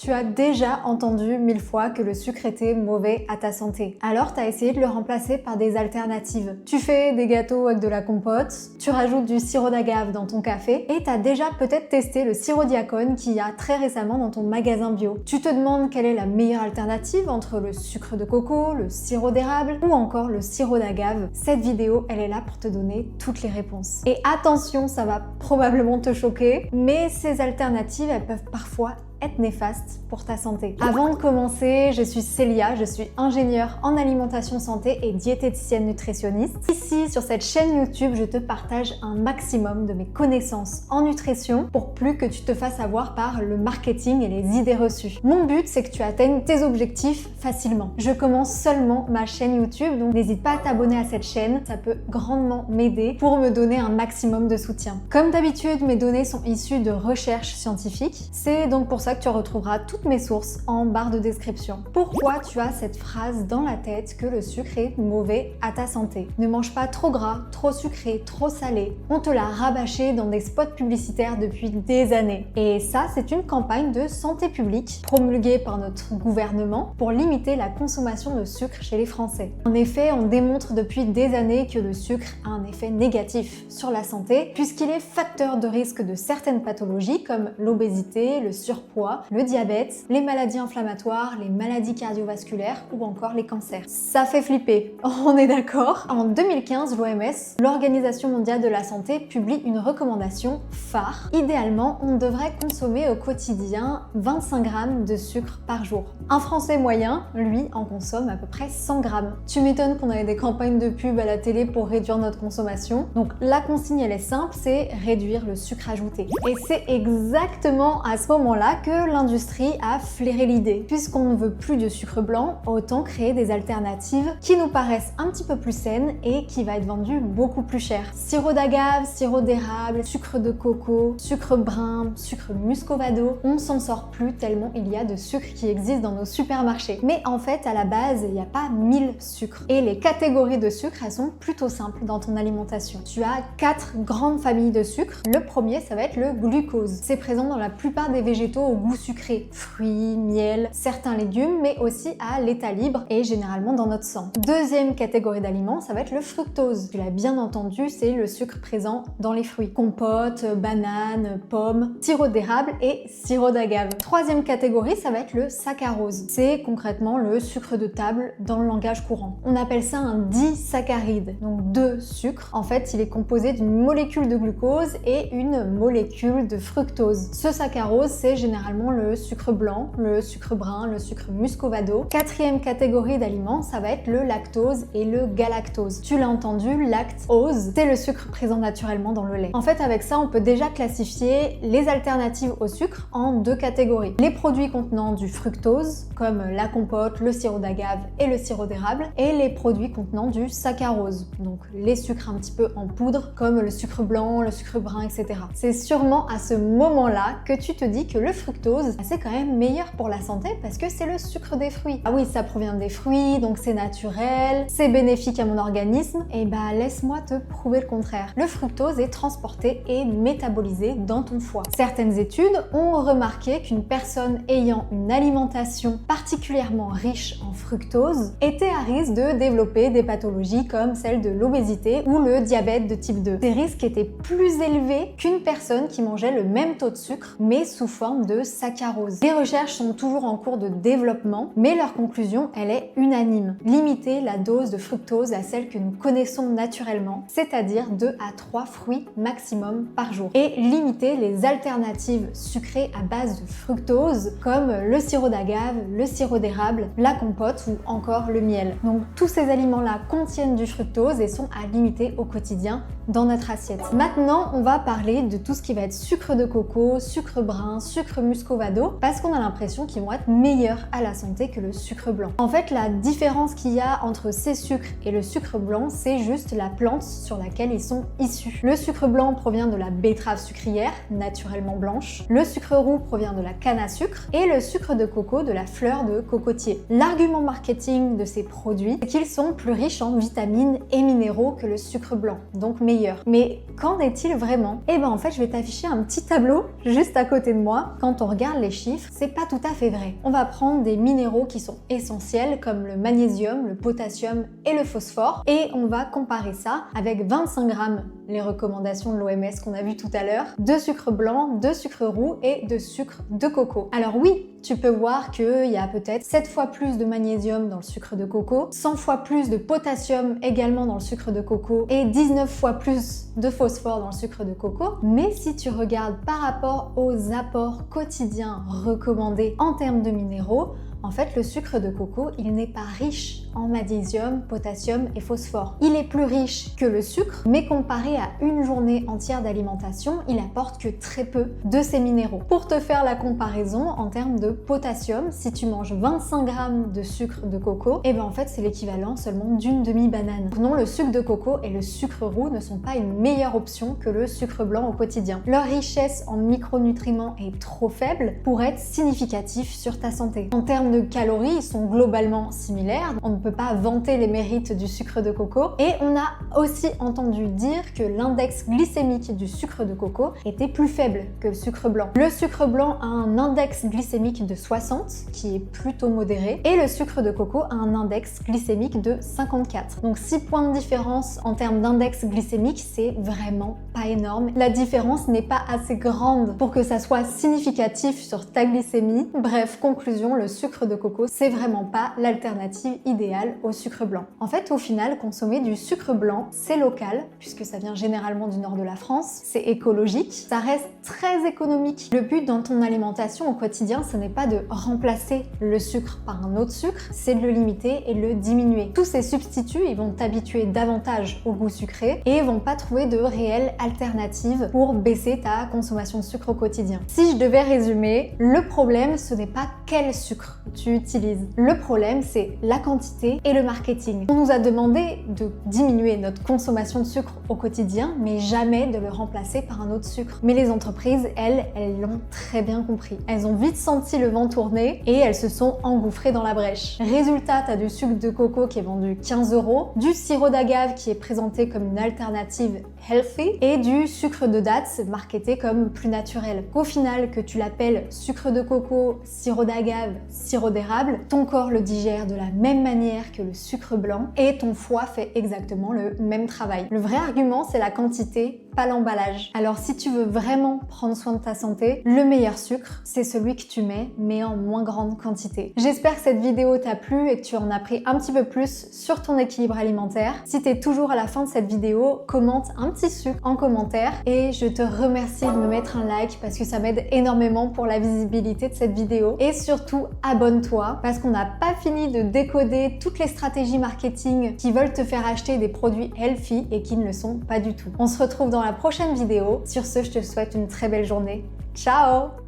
Tu as déjà entendu 1000 fois que le sucre était mauvais à ta santé. Alors tu as essayé de le remplacer par des alternatives. Tu fais des gâteaux avec de la compote, tu rajoutes du sirop d'agave dans ton café et tu as déjà peut-être testé le sirop Diacone qu'il y a très récemment dans ton magasin bio. Tu te demandes quelle est la meilleure alternative entre le sucre de coco, le sirop d'érable ou encore le sirop d'agave. Cette vidéo, elle est là pour te donner toutes les réponses. Et attention, ça va probablement te choquer, mais ces alternatives, elles peuvent parfois être néfaste pour ta santé. Avant de commencer, je suis Célia, je suis ingénieure en alimentation santé et diététicienne nutritionniste. Ici, sur cette chaîne YouTube, je te partage un maximum de mes connaissances en nutrition pour plus que tu te fasses avoir par le marketing et les idées reçues. Mon but, c'est que tu atteignes tes objectifs facilement. Je commence seulement ma chaîne YouTube, donc n'hésite pas à t'abonner à cette chaîne, ça peut grandement m'aider pour me donner un maximum de soutien. Comme d'habitude, mes données sont issues de recherches scientifiques. C'est donc pour ça que tu retrouveras toutes mes sources en barre de description. Pourquoi tu as cette phrase dans la tête que le sucre est mauvais à ta santé? Ne mange pas trop gras, trop sucré, trop salé. On te l'a rabâché dans des spots publicitaires depuis des années. Et ça, c'est une campagne de santé publique promulguée par notre gouvernement pour limiter la consommation de sucre chez les Français. En effet, on démontre depuis des années que le sucre a un effet négatif sur la santé puisqu'il est facteur de risque de certaines pathologies comme l'obésité, le surpoids, le diabète, les maladies inflammatoires, les maladies cardiovasculaires ou encore les cancers. Ça fait flipper, on est d'accord? En 2015, l'OMS, l'Organisation mondiale de la santé, publie une recommandation phare. Idéalement, on devrait consommer au quotidien 25 grammes de sucre par jour. Un Français moyen, lui, en consomme à peu près 100 grammes. Tu m'étonnes qu'on ait des campagnes de pub à la télé pour réduire notre consommation. Donc la consigne, elle est simple, c'est réduire le sucre ajouté. Et c'est exactement à ce moment-là que l'industrie a flairé l'idée. Puisqu'on ne veut plus de sucre blanc, autant créer des alternatives qui nous paraissent un petit peu plus saines et qui va être vendu beaucoup plus cher. Sirop d'agave, sirop d'érable, sucre de coco, sucre brun, sucre muscovado, on s'en sort plus tellement il y a de sucre qui existe dans nos supermarchés. Mais en fait, à la base, il n'y a pas 1000 sucres. Et les catégories de sucre, elles sont plutôt simples dans ton alimentation. Tu as 4 grandes familles de sucre. Le premier, ça va être le glucose. C'est présent dans la plupart des végétaux au goût sucré, fruits, miel, certains légumes, mais aussi à l'état libre et généralement dans notre sang. Deuxième catégorie d'aliments, ça va être le fructose. Tu l'as bien entendu, c'est le sucre présent dans les fruits. Compote, bananes, pommes, sirop d'érable et sirop d'agave. Troisième catégorie, ça va être le saccharose. C'est concrètement le sucre de table dans le langage courant. On appelle ça un disaccharide, donc deux sucres. En fait, il est composé d'une molécule de glucose et une molécule de fructose. Ce saccharose, c'est généralement le sucre blanc, le sucre brun, le sucre muscovado. Quatrième catégorie d'aliments, ça va être le lactose et le galactose. Tu l'as entendu, lactose, c'est le sucre présent naturellement dans le lait. En fait, avec ça, on peut déjà classifier les alternatives au sucre en deux catégories. Les produits contenant du fructose, comme la compote, le sirop d'agave et le sirop d'érable, et les produits contenant du saccharose, donc les sucres un petit peu en poudre, comme le sucre blanc, le sucre brun, etc. C'est sûrement à ce moment-là que tu te dis que le fructose, c'est quand même meilleur pour la santé parce que c'est le sucre des fruits. Ah oui, ça provient des fruits, donc c'est naturel, c'est bénéfique à mon organisme, et bah laisse-moi te prouver le contraire. Le fructose est transporté et métabolisé dans ton foie. Certaines études ont remarqué qu'une personne ayant une alimentation particulièrement riche en fructose était à risque de développer des pathologies comme celle de l'obésité ou le diabète de type 2. Ces risques étaient plus élevés qu'une personne qui mangeait le même taux de sucre mais sous forme de saccharose. Les recherches sont toujours en cours de développement, mais leur conclusion, elle est unanime. Limiter la dose de fructose à celle que nous connaissons naturellement, c'est-à-dire 2 à 3 fruits maximum par jour. Et limiter les alternatives sucrées à base de fructose, comme le sirop d'agave, le sirop d'érable, la compote ou encore le miel. Donc tous ces aliments-là contiennent du fructose et sont à limiter au quotidien dans notre assiette. Maintenant, on va parler de tout ce qui va être sucre de coco, sucre brun, sucre muscovado, parce qu'on a l'impression qu'ils vont être meilleurs à la santé que le sucre blanc. En fait, la différence qu'il y a entre ces sucres et le sucre blanc, c'est juste la plante sur laquelle ils sont issus. Le sucre blanc provient de la betterave sucrière, naturellement blanche. Le sucre roux provient de la canne à sucre et le sucre de coco de la fleur de cocotier. L'argument marketing de ces produits, c'est qu'ils sont plus riches en vitamines et minéraux que le sucre blanc, donc meilleurs. Mais qu'en est-il vraiment? Eh ben en fait, je vais t'afficher un petit tableau juste à côté de moi. Quand quand on regarde les chiffres, c'est pas tout à fait vrai. On va prendre des minéraux qui sont essentiels comme le magnésium, le potassium et le phosphore et on va comparer ça avec 25 grammes, les recommandations de l'OMS qu'on a vu tout à l'heure, de sucre blanc, de sucre roux et de sucre de coco. Alors oui, tu peux voir qu'il y a peut-être 7 fois plus de magnésium dans le sucre de coco, 100 fois plus de potassium également dans le sucre de coco et 19 fois plus de phosphore dans le sucre de coco. Mais si tu regardes par rapport aux apports quotidiens recommandés en termes de minéraux, en fait, le sucre de coco, il n'est pas riche en magnésium, potassium et phosphore. Il est plus riche que le sucre, mais comparé à une journée entière d'alimentation, il apporte que très peu de ces minéraux. Pour te faire la comparaison, en termes de potassium, si tu manges 25 grammes de sucre de coco, et bien en fait, c'est l'équivalent seulement d'une demi-banane. Non, le sucre de coco et le sucre roux ne sont pas une meilleure option que le sucre blanc au quotidien. Leur richesse en micronutriments est trop faible pour être significatif sur ta santé. En termes de calories, ils sont globalement similaires. On ne peut pas vanter les mérites du sucre de coco. Et on a aussi entendu dire que l'index glycémique du sucre de coco était plus faible que le sucre blanc. Le sucre blanc a un index glycémique de 60, qui est plutôt modéré, et le sucre de coco a un index glycémique de 54. Donc 6 points de différence en termes d'index glycémique, c'est vraiment pas énorme. La différence n'est pas assez grande pour que ça soit significatif sur ta glycémie. Bref, conclusion, le sucre de coco, c'est vraiment pas l'alternative idéale au sucre blanc. En fait, au final, consommer du sucre blanc, c'est local, puisque ça vient généralement du nord de la France, c'est écologique, ça reste très économique. Le but dans ton alimentation au quotidien, ce n'est pas de remplacer le sucre par un autre sucre, c'est de le limiter et de le diminuer. Tous ces substituts, ils vont t'habituer davantage au goût sucré et ils vont pas trouver de réelles alternatives pour baisser ta consommation de sucre au quotidien. Si je devais résumer, le problème, ce n'est pas quel sucre tu utilises. Le problème, c'est la quantité et le marketing. On nous a demandé de diminuer notre consommation de sucre au quotidien, mais jamais de le remplacer par un autre sucre. Mais les entreprises, elles l'ont très bien compris. Elles ont vite senti le vent tourner et elles se sont engouffrées dans la brèche. Résultat, tu as du sucre de coco qui est vendu 15 €, du sirop d'agave qui est présenté comme une alternative healthy et du sucre de dattes marketé comme plus naturel. Au final, que tu l'appelles sucre de coco, sirop d'agave, sirop d'érable, ton corps le digère de la même manière que le sucre blanc et ton foie fait exactement le même travail. Le vrai argument, c'est la quantité, pas l'emballage. Alors si tu veux vraiment prendre soin de ta santé, le meilleur sucre, c'est celui que tu mets, mais en moins grande quantité. J'espère que cette vidéo t'a plu et que tu en as pris un petit peu plus sur ton équilibre alimentaire. Si t'es toujours à la fin de cette vidéo, commente un petit sucre en commentaire et je te remercie de me mettre un like parce que ça m'aide énormément pour la visibilité de cette vidéo. Et surtout, abonne-toi parce qu'on n'a pas fini de décoder toutes les stratégies marketing qui veulent te faire acheter des produits healthy et qui ne le sont pas du tout. On se retrouve dans la prochaine vidéo. Sur ce, je te souhaite une très belle journée. Ciao!